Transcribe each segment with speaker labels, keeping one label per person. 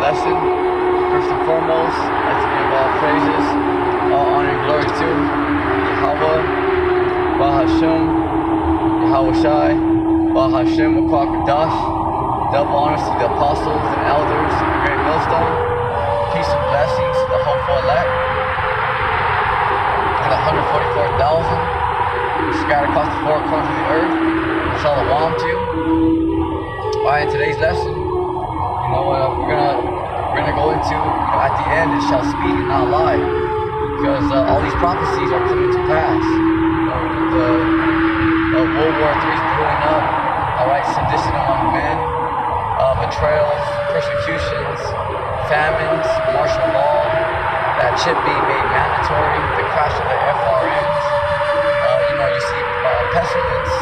Speaker 1: lesson. First and foremost, I'd like to give all praises, all honor and glory to Yahweh, Bahashem, Yahweh Shai, Bahashem, Wakakadash. Double honors to the apostles and elders of the great millstone. Peace and blessings to the hopeful elect. And the 144,000 scattered across the four corners of the earth. Shalom to you. Alright, in today's lesson, we're gonna go into, at the end, it shall speak and not lie, because all these prophecies are coming to pass. The World War III is brewing up. Alright, sedition among men, betrayals, persecutions, famines, martial law, that chip being made mandatory, the crash of the FRNs. You see pestilence.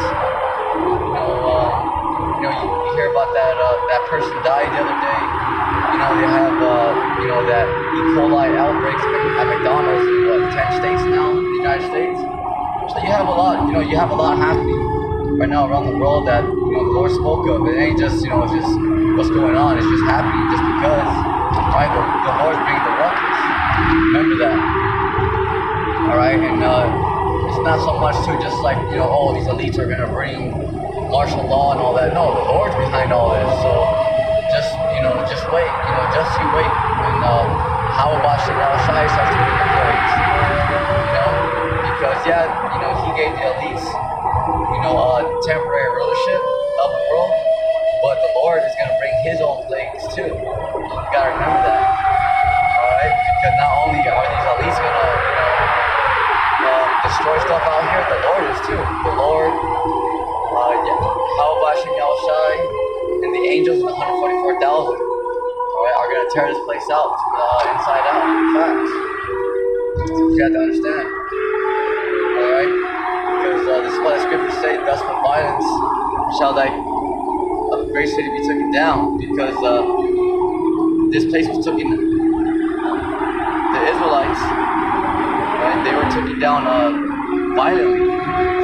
Speaker 1: You hear about that person died the other day. They have that E. coli outbreaks at McDonald's in 10 states now in the United States. So you have a lot. You have a lot happening right now around the world that the Lord spoke of. It ain't just it's just what's going on. It's just happening just because the Lord's bringing the ruckus. Remember that. All right, and it's not so much to just like these elites are gonna bring martial law and all that. No, the Lord's behind all this. So just wait. Just you wait. And how about Shai starts to bring the plagues? Because he gave the elites temporary rulership of the world, but the Lord is gonna bring His own plagues too. You gotta remember that. All right, because not only are these elites gonna destroy stuff out here, the Lord is too. The Lord. How about Shai and the angels in the 144,000? Alright, are gonna tear this place out inside out. Facts. So you have to understand. Alright? Because this is what the scriptures say, thus with violence shall thy great city be taken down. Because this place was taken, the Israelites, right, they were taken down violently.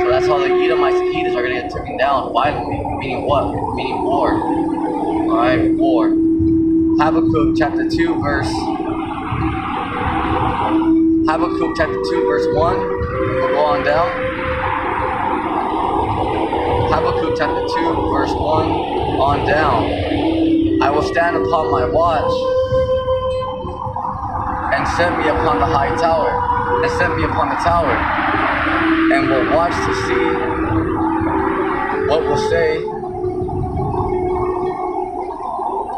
Speaker 1: So that's how the Edomites and Hethites are going to get taken down violently. Meaning what? Meaning war. Alright, war. Habakkuk chapter 2 verse 1. We'll go on down. Habakkuk chapter 2 verse 1 on down. I will stand upon my watch and set me upon the high tower. And set me upon the tower. And will watch to see what will say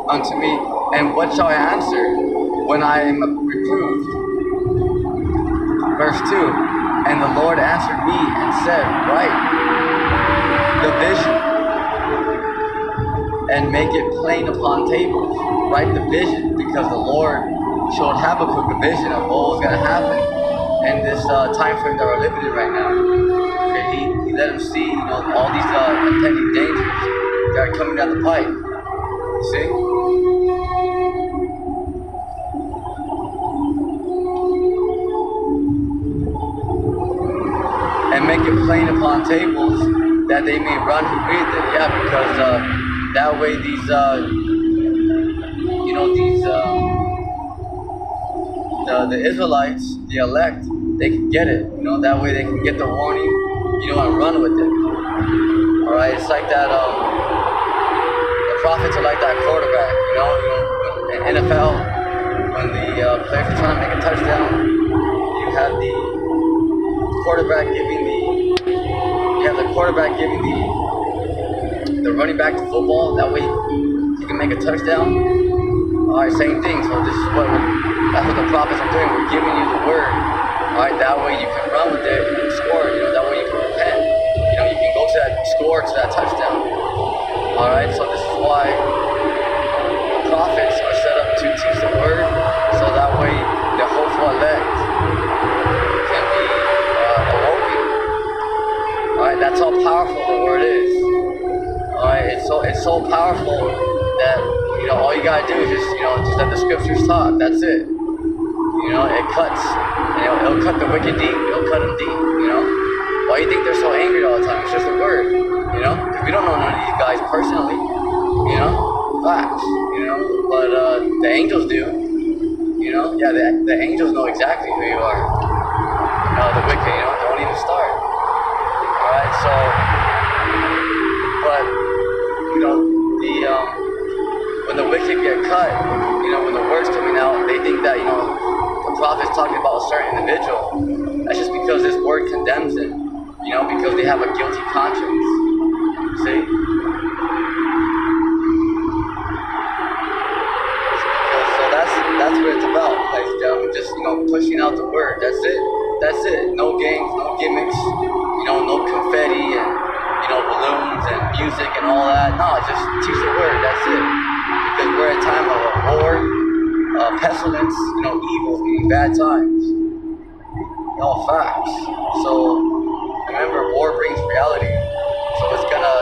Speaker 1: unto me, and what shall I answer when I am reproved? Verse 2, and the Lord answered me and said, write the vision and make it plain upon tables. Write the vision, because the Lord showed Habakkuk a vision of what was going to happen in this time frame that we're living in right now. Okay, he let him see, all these impending dangers that are coming down the pipe. You see? And make it plain upon tables that they may run who read it. Yeah, because that way these the Israelites, the elect, they can get it. That way they can get the warning, and run with it. Alright, it's like that, the prophets are like that quarterback, in NFL, when the players are trying to make a touchdown, you have the quarterback giving the running back the football, that way he can make a touchdown. Alright, same thing. So that's what the prophets are doing. We're giving you the word. Alright, that way you can run with it and score. That way you can repent. You can go to that score, to that touchdown. Alright, so this is why the prophets are set up to teach the word, so that way the hopeful elect can be awoken. Alright, that's how powerful the word is. Alright, it's so powerful that all you gotta do is just let the scriptures talk. That's it. It cuts. It'll cut the wicked deep. It'll cut them deep. Why do you think they're so angry all the time? It's just a word. Because we don't know none of these guys personally. Facts, but the angels do, yeah, the angels know exactly who you are. The wicked, don't even start. Alright, so, but, when the wicked get cut, when the word's coming out, they think that, the prophet's talking about a certain individual. That's just because this word condemns them, because they have a guilty conscience. See? So that's what it's about, ladies and gentlemen. Just, pushing out the word. That's it. That's it. No games, no gimmicks, no confetti and, balloons and music and all that. No, just teach the word. That's it. Because we're in a time of war, pestilence, evil, meaning bad times. All facts. So remember, war brings reality. So it's gonna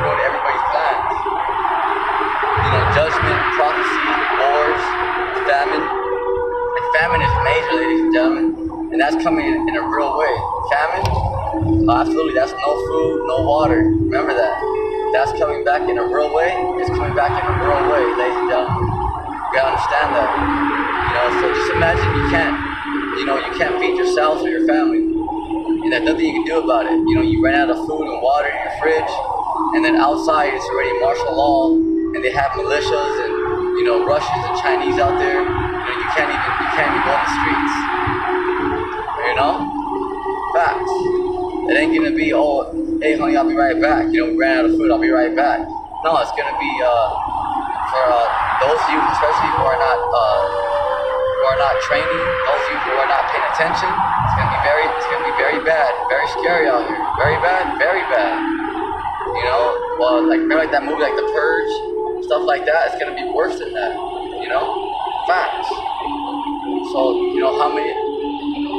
Speaker 1: ruin everybody's plans. Judgment, prophecy, wars, famine. And famine is major, ladies and gentlemen. And that's coming in a real way. Famine, absolutely, that's no food, no water. Remember that. That's coming back in a real way. It's coming back in a real way, ladies and gentlemen. You gotta understand that. So just imagine you can't feed yourself or your family. And there's nothing you can do about it. You ran out of food and water in your fridge, and then outside it's already martial law, and they have militias and Russians and Chinese out there. You can't even go on the streets. Facts. It ain't gonna be, oh, hey honey, I'll be right back. We ran out of food, I'll be right back. No, it's gonna be for those of you, especially who are not training, those of you who are not paying attention. It's gonna be very bad, very scary out here. Very bad, very bad. Remember like that movie, like The Purge, stuff like that. It's gonna be worse than that. Facts. So how many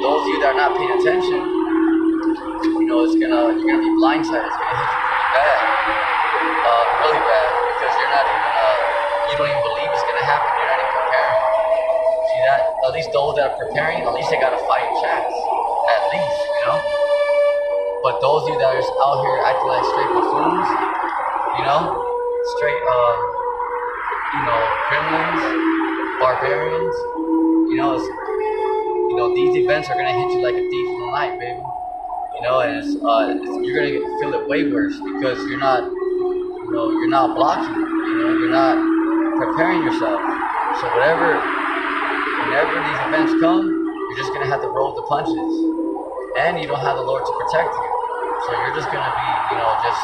Speaker 1: those of you that are not paying attention, you're gonna be blindsided. It's gonna hit you pretty bad, really bad, because you're not even you don't even believe it's gonna happen. You're not even preparing. See that? At least those that are preparing, at least they got a fighting chance. At least, But those of you that are just out here acting like straight buffoons, straight, gremlins, barbarians, these events are gonna hit you like a thief in the night, baby. And you're gonna feel it way worse because you're not blocking, you're not preparing yourself. So whenever these events come, you're just gonna have to roll the punches, and you don't have the Lord to protect you. So you're just gonna be, just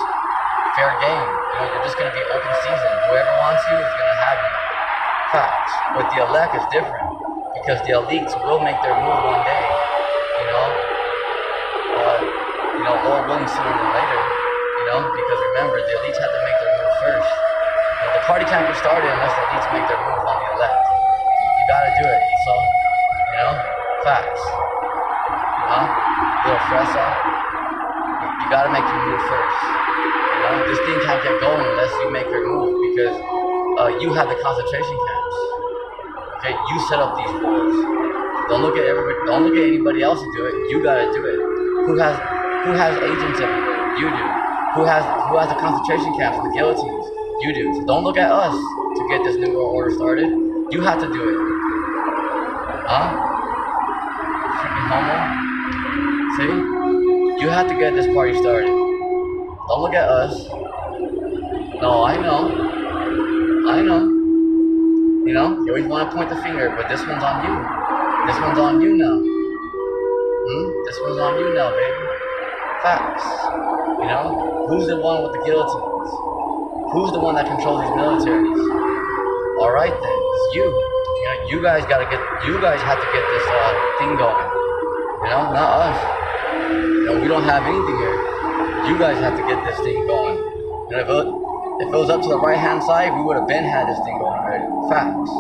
Speaker 1: fair game. You're just gonna be open season. Whoever wants you is gonna have you. Facts. But the elect is different because the elites will make their move one day. Lord willing, sooner than later. Because remember, the elites have to make their move first. The party can't get started unless the elites make their move on the elect. You gotta do it, so, facts. Little fresh off. You gotta make your move first. This thing can't get going unless you make your move because you have the concentration camps. Okay, you set up these wars. Don't look at anybody else to do it. You gotta do it. Who has agents everywhere? You do. Who has the concentration camps and the guillotines? You do. So don't look at us to get this new world order started. You have to do it. Freaking homo. See? You have to get this party started. Don't look at us. No, I know. You always want to point the finger, but this one's on you. This one's on you now. This one's on you now, baby. Facts. Who's the one with the guillotines? Who's the one that controls these militaries? Alright then, it's you. You guys have to get this thing going. Not us. We don't have anything here. You guys have to get this thing going. If it was up to the right hand side, we would have been had this thing going already. Facts.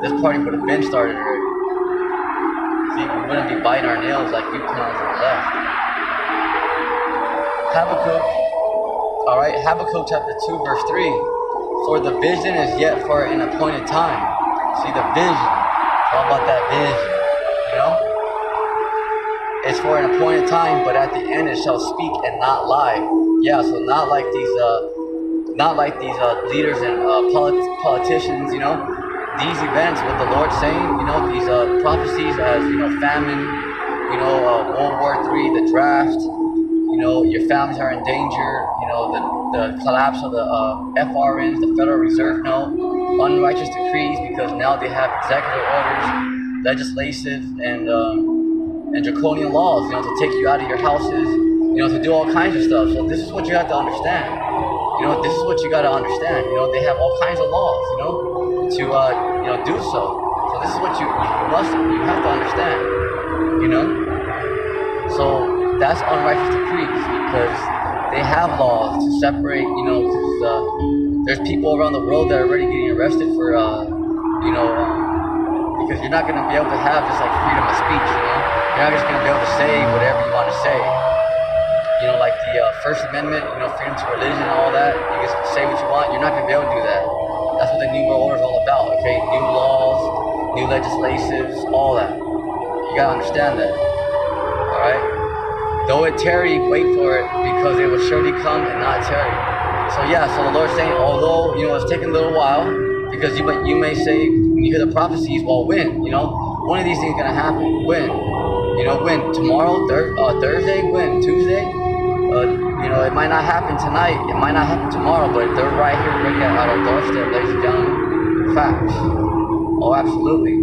Speaker 1: This party would have been started already. See, we wouldn't be biting our nails like you clowns on the left. Habakkuk chapter 2 verse 3. For the vision is yet for an appointed time. See the vision. How about that vision? It's for an appointed time, but at the end it shall speak and not lie. Yeah, so not like these not like these leaders and politicians. These events, what the Lord's saying, these prophecies as famine, World War III, the draft, your families are in danger, the collapse of the FRNs, the Federal Reserve Note, unrighteous decrees because now they have executive orders, legislative and draconian laws, to take you out of your houses, to do all kinds of stuff. So this is what you have to understand. This is what you got to understand. They have all kinds of laws, to do so. So this is what you have to understand. So that's unrighteous decrees because they have laws to separate. Because there's people around the world that are already getting arrested for because you're not going to be able to have just like freedom of speech. You're not just going to be able to say whatever you want to say. Like the First Amendment, freedom to religion and all that. You can say what you want. You're not going to be able to do that. That's what the New World Order is all about, okay? New laws, new legislatives, all that. You got to understand that, all right? Though it tarry, wait for it, because it will surely come and not tarry. So yeah, so the Lord's saying, although, it's taking a little while, because you may say, when you hear the prophecies, well, when? One of these things is going to happen. When? When? Tomorrow? Thursday? When? Tuesday? It might not happen tonight. It might not happen tomorrow, but they're right here ready at our doorstep, ladies and gentlemen. Facts. Oh, absolutely.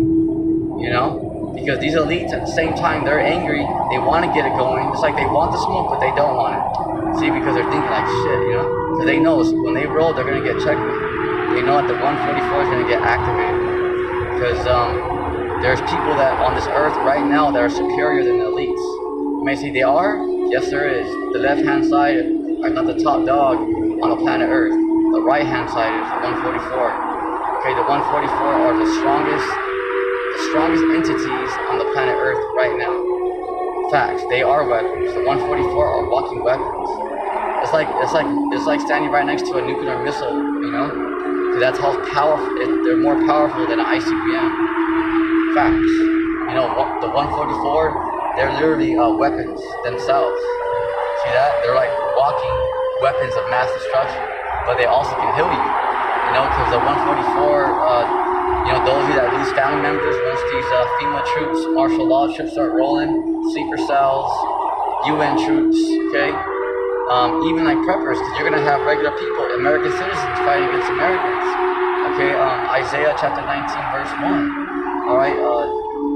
Speaker 1: Because these elites at the same time, they're angry. They want to get it going. It's like they want the smoke, but they don't want it. See, because they're thinking like shit, Because they know when they roll, they're going to get checkmated. They know that the 144 is going to get activated. Because there's people that on this earth right now that are superior than the elites. You may say they are. Yes, there is. The left-hand side are not the top dog on the planet Earth. The right-hand side is the 144. Okay, the 144 are the strongest entities on the planet Earth right now. Facts. They are weapons. The 144 are walking weapons. It's like standing right next to a nuclear missile. Because that's how powerful. They're more powerful than an ICBM. Facts. The 144. They're literally weapons themselves. See that? They're like walking weapons of mass destruction, but they also can heal you. Because the 144, those of you that lose family members, once these FEMA troops, martial law troops start rolling, sleeper cells, UN troops, okay? Even like preppers, because you're going to have regular people, American citizens fighting against Americans. Okay, Isaiah chapter 19, verse 1. All right,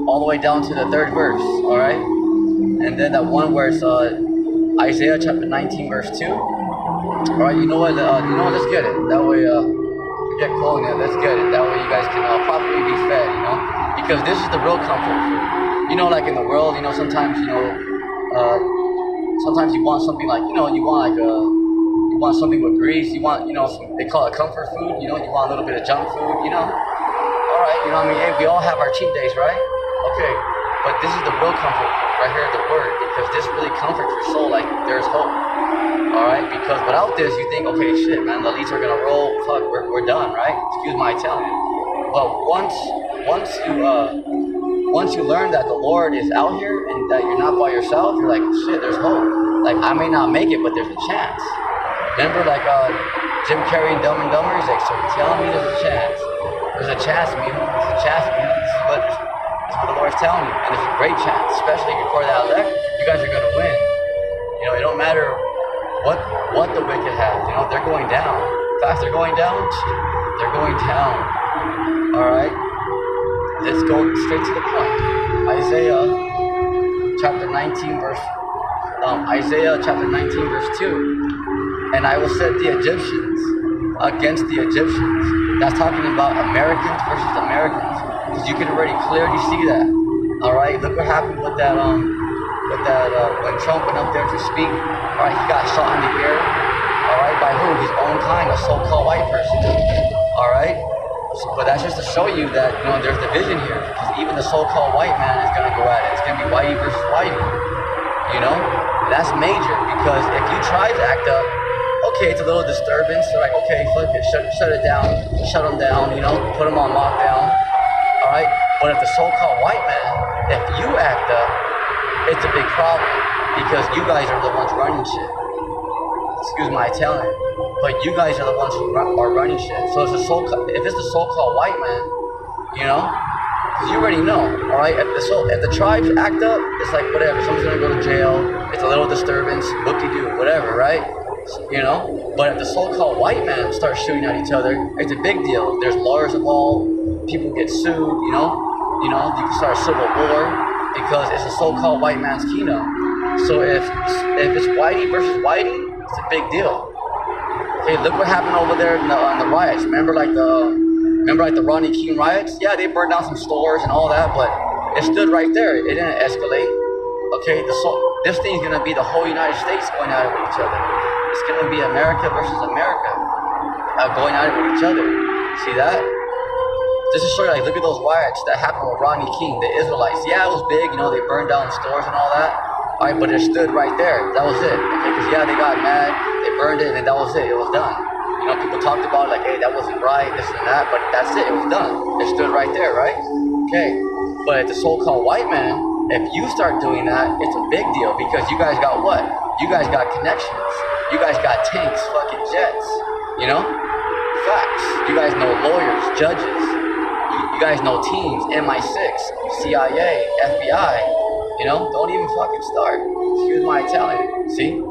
Speaker 1: all the way down to the 3rd verse, all right? And then that one where it's Isaiah chapter 19, verse 2. All right, you know what, let's get it. That way, forget quoting it, let's get it. That way you guys can properly be fed, Because this is the real comfort food. Like in the world, sometimes, sometimes you want something like, you want something with grease, you want, they call it comfort food, you want a little bit of junk food, All right, hey, we all have our cheat days, right? Okay, but this is the real comfort right here, the word, because this really comforts your soul, like there's hope. All right, because without this, you think, okay, shit, man, the elites are gonna roll. Fuck, we're done, right? Excuse my Italian. But once you learn that the Lord is out here and that you're not by yourself, you're like, shit, there's hope. Like I may not make it, but there's a chance. Remember, like Jim Carrey in Dumb and Dumber, he's like, so you're telling me there's a chance? There's a chance, man. There's a chance, man. This is what the Lord's telling you, and there's a great chance, especially before that elect. You guys are gonna win. It don't matter what the wicked have. They're going down. In fact, they're going down. They're going down. All right. Let's go straight to the point. Isaiah chapter 19, verse 2. And I will set the Egyptians against the Egyptians. That's talking about Americans versus Americans. Because you can already clearly see that. All right. Look what happened with that. When Trump went up there to speak. All right. He got shot in the ear. All right. By who? His own kind, a so-called white person. All right. But that's just to show you that there's division here. Because even the so-called white man is gonna go at it. It's gonna be whitey versus whitey. That's major, because if you try to act up, okay, it's a little disturbance. They're like, okay, flip it, shut it down, shut them down, put them on lockdown. All right. But if the so-called white man, if you act up, it's a big problem, because you guys are the ones running shit. Excuse my Italian. But you guys are the ones who are running shit. So if it's the so-called white man, you know, because you already know, all right. If the tribes act up, it's like whatever. Someone's gonna go to jail. It's a little disturbance. Whoop-de-doo, whatever, right? You know. But if the so-called white man starts shooting at each other, it's a big deal. There's lawyers involved. People get sued. You know. You can start a civil war because it's a so-called white man's kingdom. So if it's whitey versus whitey, it's a big deal. Okay, look what happened over there in the riots. Remember like the Ronnie King riots? Yeah, they burned down some stores and all that, but it stood right there. It didn't escalate. Okay, this thing's gonna be the whole United States going at it with each other. It's gonna be America versus America going at it with each other. See that? Just to show you, like, look at those riots that happened with Ronnie King, the Israelites. Yeah, it was big, they burned down stores and all that. All right, but it stood right there. That was it. Okay, because yeah, they got mad, they burned it, and that was it. It was done. People talked about it, like, hey, that wasn't right, this and that, but that's it. It was done. It stood right there, right? Okay. But the so-called white man, if you start doing that, it's a big deal because you guys got what? You guys got connections. You guys got tanks, fucking jets. Facts. You guys know lawyers, judges. You guys know teams, MI6, CIA, FBI, don't even fucking start. Excuse my Italian, see?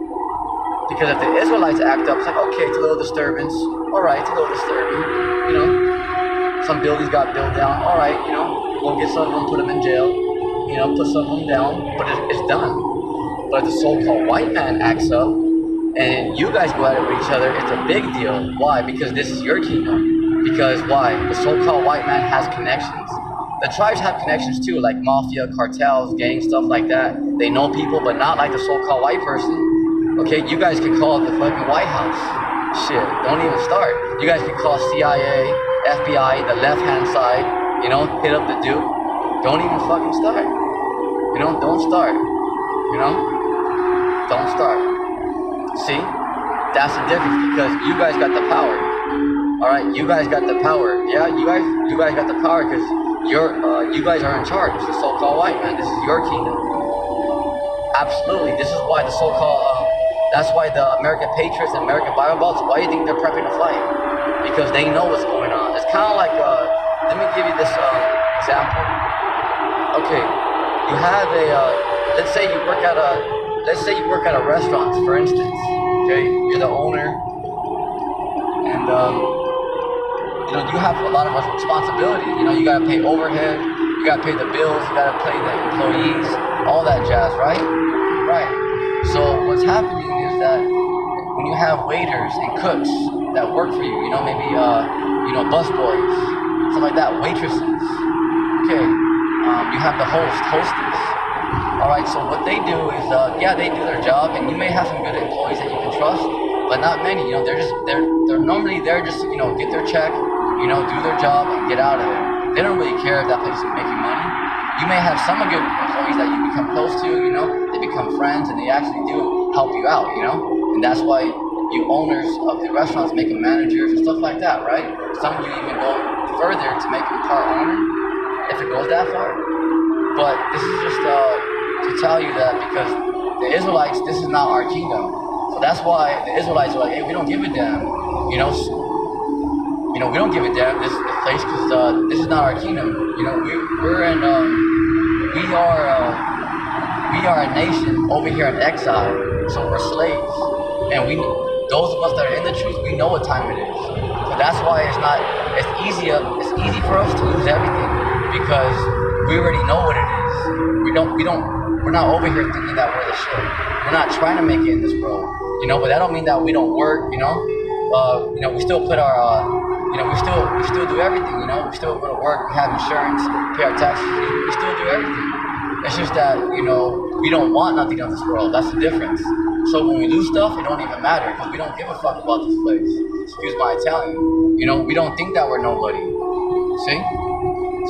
Speaker 1: Because if the Israelites act up, it's like, okay, it's a little disturbance. All right, it's a little disturbing, Some buildings got built down. All right, go get some of them, put them in jail, put some of them down, but it's done. But if the so-called white man acts up, and you guys go at it with each other, it's a big deal. Why? Because this is your kingdom. Because why? The so-called white man has connections. The tribes have connections too, like mafia, cartels, gangs, stuff like that. They know people, but not like the so-called white person. Okay, you guys can call the fucking White House. Shit, don't even start. You guys can call CIA, FBI, the left-hand side, hit up the Duke. Don't even fucking start. Don't start. Don't start. See? That's the difference because you guys got the power. Alright, you guys got the power. Yeah, you guys got the power because you guys are in charge. The so-called white man. This is your kingdom. Absolutely. This is why the so-called that's why the American Patriots and American Bible Belts, why do you think they're prepping to fight? Because they know what's going on. It's kind of like, let me give you this example. Okay, you have let's say you work at a restaurant, for instance. Okay, you're the owner, and you have a lot of responsibility. You gotta pay overhead, you gotta pay the bills, you gotta pay the employees, all that jazz, right? Right. So what's happening is that when you have waiters and cooks that work for you, maybe busboys, stuff like that, waitresses. Okay, you have the hostess. All right. So what they do is, they do their job, and you may have some good employees that you can trust, but not many. They're normally there just to get their check, do their job and get out of there. They don't really care if that place is making money. You may have some good employees that you become close to, they become friends and they actually do help you out, and that's why you owners of the restaurants make them managers and stuff like that, right? Some of you even go further to make them part owner, if it goes that far. But this is just to tell you that because the Israelites, this is not our kingdom. So that's why the Israelites are like, hey, we don't give a damn, we don't give a damn this place because this is not our kingdom. We are a nation over here in exile, so we're slaves, and those of us that are in the truth, we know what time it is. So that's why it's easy for us to lose everything because we already know what it is. We're not over here thinking that we're the shit. We're not trying to make it in this world, but that don't mean that we don't work, we still put our we still do everything, we still go to work, we have insurance, pay our taxes, we still do everything. It's just that, we don't want nothing of this world. That's the difference. So when we lose stuff, it don't even matter because we don't give a fuck about this place. Excuse my Italian. We don't think that we're nobody. See?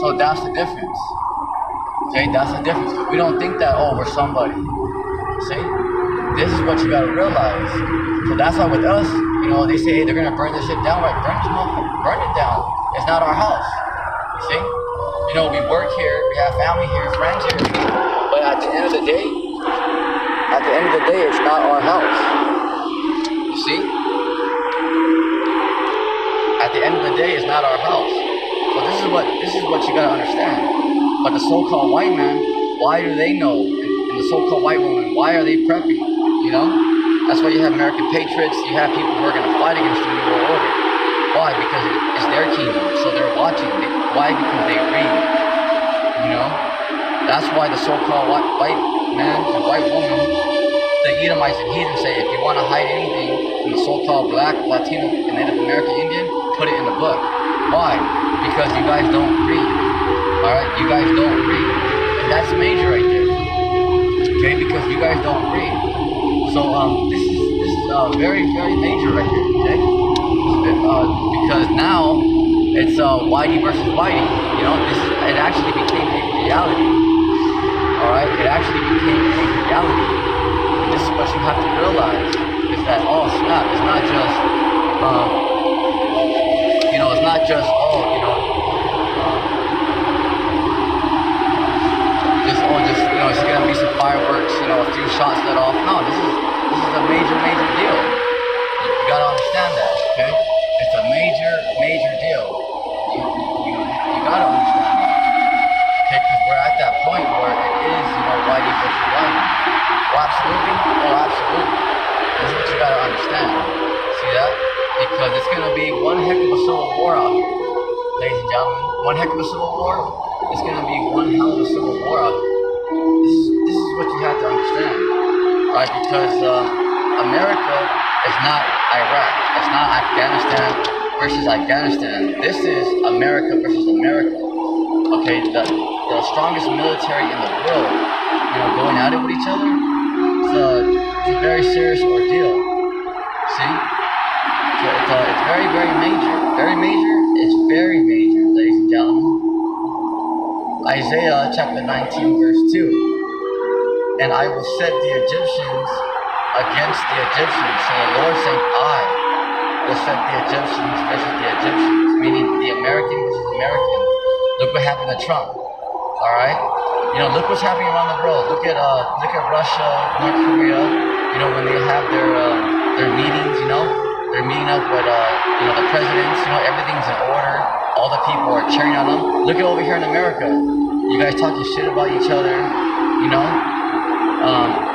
Speaker 1: So that's the difference. Okay, that's the difference. We don't think that, we're somebody. See? This is what you gotta realize. So that's why with us, they say, hey, they're gonna burn this shit down. Right? Burn it down. It's not our house. You see? We work here, we have family here, friends here. But at the end of the day, it's not our house. You See? At the end of the day, it's not our house. So this is what you gotta understand. But the so-called white man, why do they know? And the so-called white woman, why are they prepping? You know? That's why you have American patriots, you have people who are gonna fight against the New World Order. Why? Because it's their kingdom. So they're watching. Why? Because they read. You know? That's why the so-called white man and white woman, the Edomites and heathens say, if you want to hide anything from the so-called black, Latino, and Native American Indian, put it in the book. Why? Because you guys don't read. Alright? You guys don't read. And that's major right there. Okay? Because you guys don't read. So this is very, very major right here. Okay? Because now it's Whitey versus Whitey. You know, it actually became a reality. Alright? It actually became a reality. And this is what you have to realize is that, oh snap, it's not just you know, it's not just, oh, you know, just you know, it's gonna be some fireworks, you know, a few shots let off. No, this is a major deal. You gotta understand that, okay? It's a major deal. You gotta understand that. Okay, because we're at that point where it is, you know, whitey versus whitey. Oh, absolutely. Oh, absolutely. This is what you gotta understand. See that? Because it's gonna be one heck of a civil war out here, ladies and gentlemen. One heck of a civil war. It's gonna be one hell of a civil war out here. This is what you have to understand, right? Because America is not Iraq. It's not Afghanistan versus Afghanistan. This is America versus America. Okay, the strongest military in the world, you know, going at it with each other. It's a very serious ordeal. See, it's very major. Very major. It's very major, ladies and gentlemen. Isaiah chapter 19 verse 2. And I will set the Egyptians against the Egyptians. So the Lord saying, I will set the Egyptians versus the Egyptians, meaning the American versus American. Look what happened to Trump. Alright? You know, look what's happening around the world. Look at Russia, North Korea, you know, when they have their meetings, you know, they're meeting up with you know, the presidents, you know, everything's in order. All the people are cheering on them. Look at over here in America. You guys talking shit about each other, you know?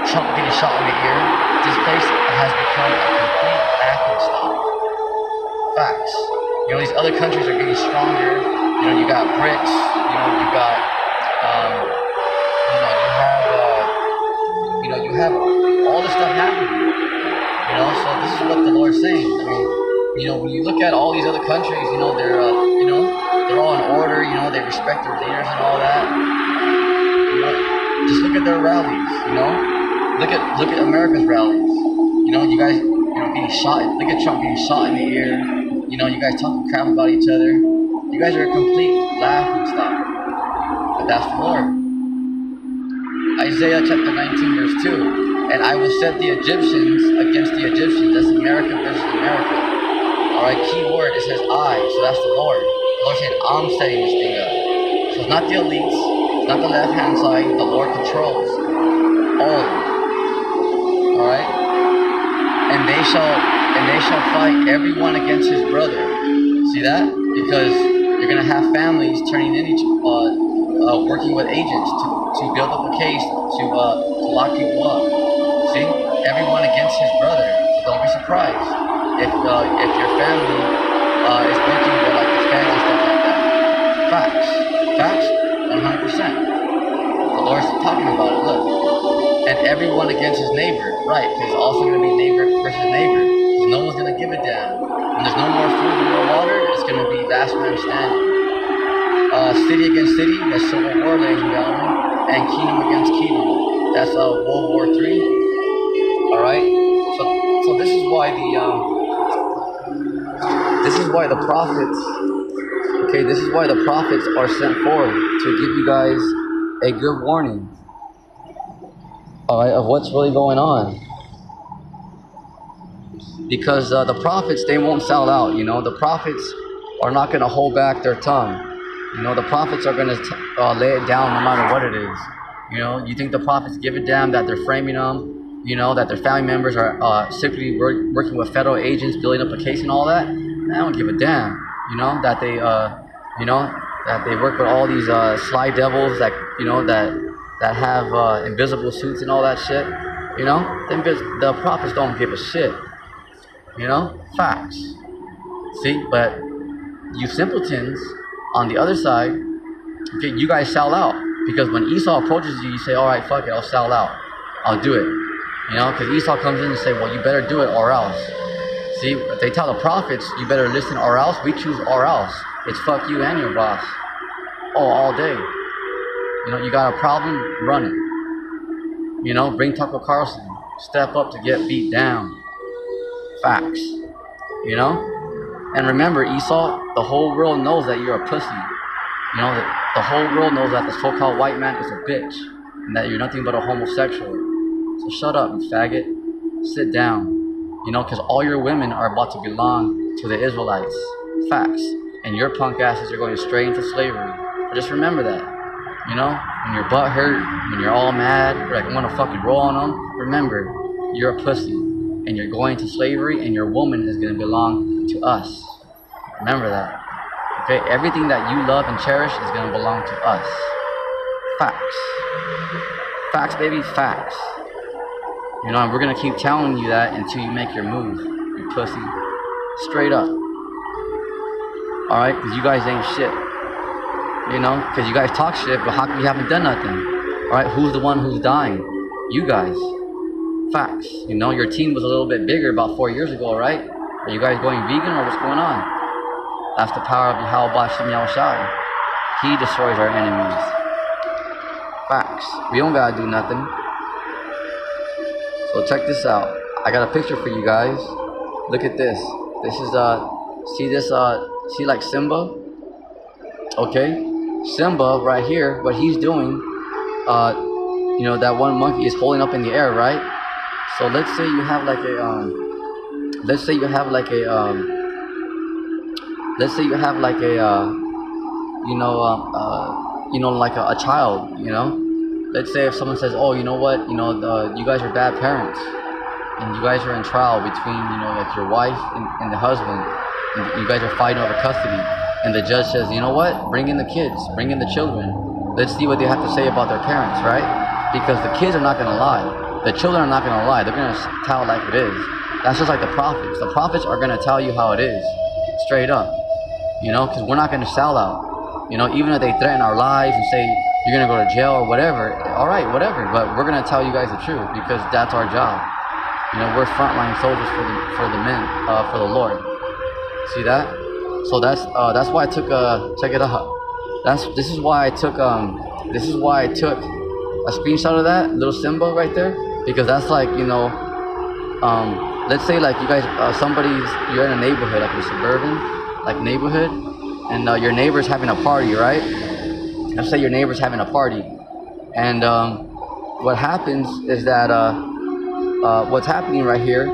Speaker 1: Trump getting shot in the ear. This place has become a complete laughing stock. Facts. You know, these other countries are getting stronger. You know, you got BRICS. You know, you got, you have all this stuff happening. You know, so this is what the Lord's saying. I mean, you know, when you look at all these other countries, you know, they're all in order. You know, they respect their leaders and all that. You know, just look at their rallies. You know, look at America's rallies. You know, you guys, you know, getting shot. Look at Trump getting shot in the ear. You know, you guys talking crap about each other. You guys are a complete laughing stock. But that's the Lord. Isaiah chapter 19 verse 2. And I will set the Egyptians against the Egyptians. That's America versus America. Alright, key word, it says I, so that's the Lord. The Lord said, I'm setting this thing up. So it's not the elites, it's not the left-hand side, the Lord controls all of it. Alright? And they shall fight everyone against his brother. See that? Because you're gonna have families turning in working with agents to build up a case, to lock people up. See? Everyone against his brother. So don't be surprised if your family is working with like the feds and stuff like that. Facts, 100%. The Lord's talking about it. Look, and everyone against his neighbor, right? Because it's also going to be neighbor versus neighbor. Because no one's going to give a damn. When there's no more food and no water, it's going to be last man standing. City against city, that's civil war, ladies and gentlemen, and kingdom against kingdom. That's World War III. All right. So this is why the prophets. Okay, this is why the prophets are sent forward to give you guys a good warning. All right, of what's really going on. Because the prophets, they won't sell out. You know, the prophets are not going to hold back their tongue. You know, the prophets are going to lay it down no matter what it is. You know, you think the prophets give a damn that they're framing them? you know, that their family members are secretly working with federal agents, building up a case and all that. I don't give a damn. You know, that they, you know, that they work with all these sly devils that, you know, that have invisible suits and all that shit. You know, the prophets don't give a shit. You know, facts. See, but you simpletons on the other side, okay, you guys sell out. Because when Esau approaches you, you say, all right, fuck it, I'll sell out. I'll do it. You know, because Esau comes in and say, well, you better do it or else. See, if they tell the prophets, you better listen or else, we choose or else. It's fuck you and your boss. Oh, all day. You know, you got a problem, run it. You know, bring Tucker Carlson. Step up to get beat down. Facts. You know? And remember, Esau, the whole world knows that you're a pussy. You know, the whole world knows that the so-called white man is a bitch. And that you're nothing but a homosexual. So shut up, you faggot. Sit down. You know, because all your women are about to belong to the Israelites. Facts. And your punk asses are going straight into slavery. But just remember that. You know, when your butt hurt, when you're all mad, or like want to fucking roll on them, remember, you're a pussy. And you're going to slavery, and your woman is going to belong to us. Remember that. Okay, everything that you love and cherish is going to belong to us. Facts. Facts, baby, facts. You know, and we're going to keep telling you that until you make your move, you pussy. Straight up. Alright, because you guys ain't shit. You know, because you guys talk shit, but how come you haven't done nothing? Alright, who's the one who's dying? You guys. Facts. You know, your team was a little bit bigger about 4 years ago, right? Are you guys going vegan or what's going on? That's the power of Yahweh Shem Yahushai. He destroys our enemies. Facts. We don't gotta do nothing. So check this out. I got a picture for you guys. Look at this. This is see this see like Simba? Okay? Simba right here, what he's doing, you know, that one monkey is holding up in the air, right? So let's say you have like a let's say you have like a like a child, you know. Let's say if someone says, oh, you know what, you know, you guys are bad parents, and you guys are in trial between, you know, like your wife and the husband, and you guys are fighting over custody, and the judge says, you know what, bring in the kids, bring in the children, let's see what they have to say about their parents, right? Because the kids are not going to lie, the children are not going to lie, they're going to tell it like it is. That's just like the prophets are going to tell you how it is, straight up, you know, because we're not going to sell out, you know, even if they threaten our lives and say you're going to go to jail or whatever, all right, whatever, but we're going to tell you guys the truth because that's our job. You know, we're frontline soldiers for the men, for the Lord. See that? So that's why I took check it out. This is why I took a screenshot of that little symbol right there, because that's like, you know, let's say like you guys you're in a neighborhood, like a suburban like neighborhood, and your neighbor's having a party, right? Let's say your neighbor's having a party, and what happens is that what's happening right here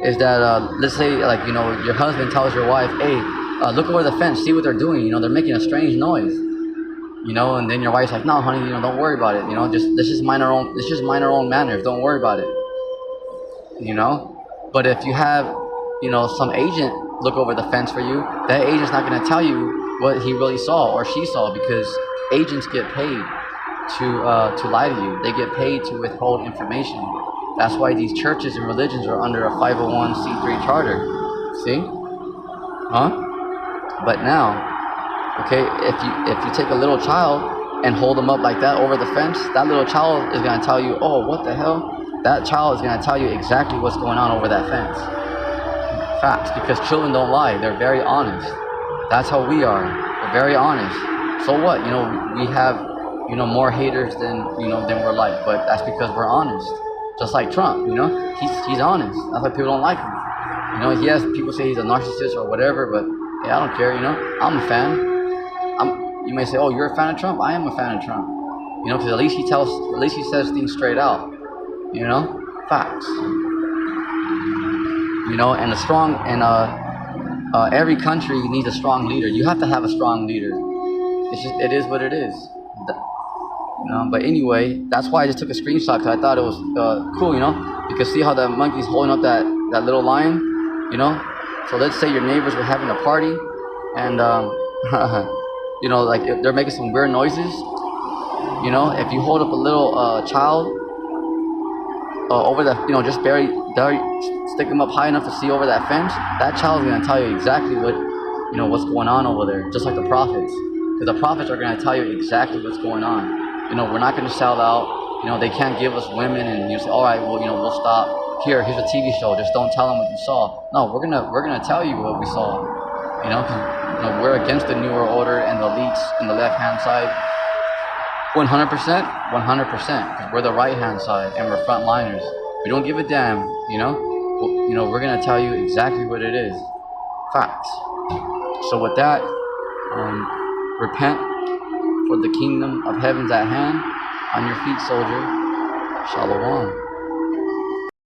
Speaker 1: is that let's say like, you know, your husband tells your wife, hey, look over the fence, see what they're doing, you know, they're making a strange noise, you know, and then your wife's like, no honey, you know, don't worry about it, you know, let's just mind our own manners, don't worry about it, you know. But if you have, you know, some agent look over the fence for you, that agent's not going to tell you what he really saw or she saw, because agents get paid to lie to you. They get paid to withhold information. That's why these churches and religions are under a 501c3 charter. See? Huh? But now, okay, if you take a little child and hold them up like that over the fence, that little child is going to tell you, oh, what the hell? That child is going to tell you exactly what's going on over that fence. Facts, because children don't lie. They're very honest. That's how we are. We're very honest. So what? You know, we have, you know, more haters than we're liked, but that's because we're honest. Just like Trump, you know, he's honest. That's why people don't like him. You know, he has people say he's a narcissist or whatever, but hey, I don't care. You know, I'm a fan. You may say, oh, you're a fan of Trump? I am a fan of Trump. You know, because at least he says things straight out. You know, facts. You know, and every country needs a strong leader. You have to have a strong leader. It is what it is. But anyway, that's why I just took a screenshot, because I thought it was cool. You can see how the monkey's holding up that little lion. So let's say your neighbors were having a party, and like they're making some weird noises. If you hold up a little child over the, just barely stick them up high enough to see over that fence, that child's gonna tell you exactly what's going on over there, just like the prophets. Because the prophets are gonna tell you exactly what's going on. We're not gonna sell out. They can't give us women, and you say, all right, well, we'll stop. Here's a TV show. Just don't tell them what you saw. No, we're gonna tell you what we saw. Because we're against the New World Order and the elites in the left-hand side. 100%, 100%. Because we're the right-hand side and we're frontliners. We don't give a damn. We're gonna tell you exactly what it is. Facts. So with that, repent, for the kingdom of heaven's at hand. On your feet, soldier. Shalom.